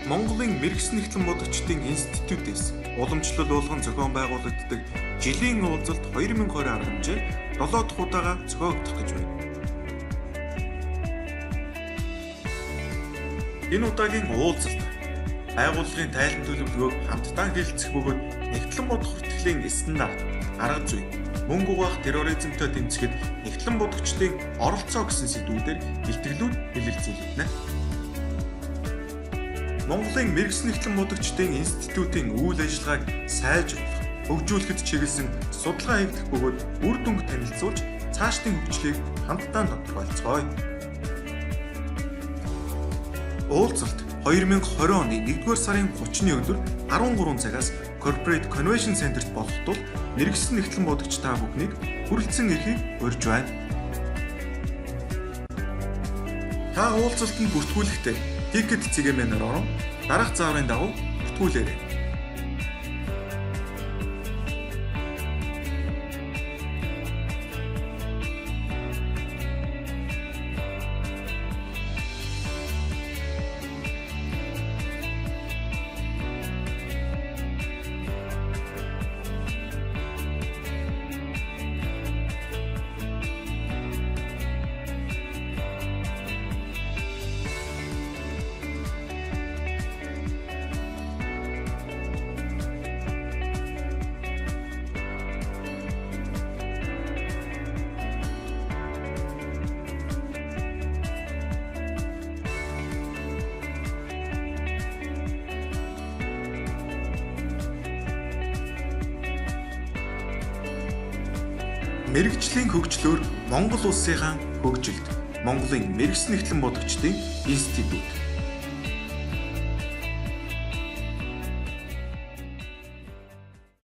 Монголын мэргэжсэн нэгтлэн бодогчдын институтээс уламжлал болгон зохион байгуулагддаг жилийн уулзалт 2020 арга хэмжээ 7 дахь удаага зохиогдох гэж байна. Энэ удаагийн уулзалт байгууллагын тайлан төлөвлөгөөг хамтдаа хэлэлцэх бөгөөд нэгтлэн бодох хүртгэлийн стандарт, арга зүй, мөнгө угаах терроризмтой тэмцэхэд нэгтлэн бодогчдын оролцоо гэсэн сэдвүүдээр бэлтгэлүүд хэлэлцүүлэгдэнэ. Монголын мэргэжсэн нэгтлэн бодогчдын институтын үйл ажиллагааг сайжруулах, хөгжүүлэхэд чиглэсэн судалгаа хийгдэх бөгөөд үр дүнг танилцуулж цаашдын хөгжлийг хамтдаа тодорхойлцгоё. Уулзалт 2020 оны 1-р сарын 30-ны өдөр 13 цагаас Corporate Convention Center-т болох тул мэргэжсэн нэгтлэн бодогч та бүхнийг хүрэлцэн ирэхийг урьж байна. Та уулзалтанд бүртгүүлэхдээ Ticket цэгийн орон дараах зааврын дагуу бүртгүүлээрэй. Мэргэжлийн хөгжлөөр Монгол улсынхаа хөгжилд Монголын мэргэжсэн нэгтлэн бодогчдын институт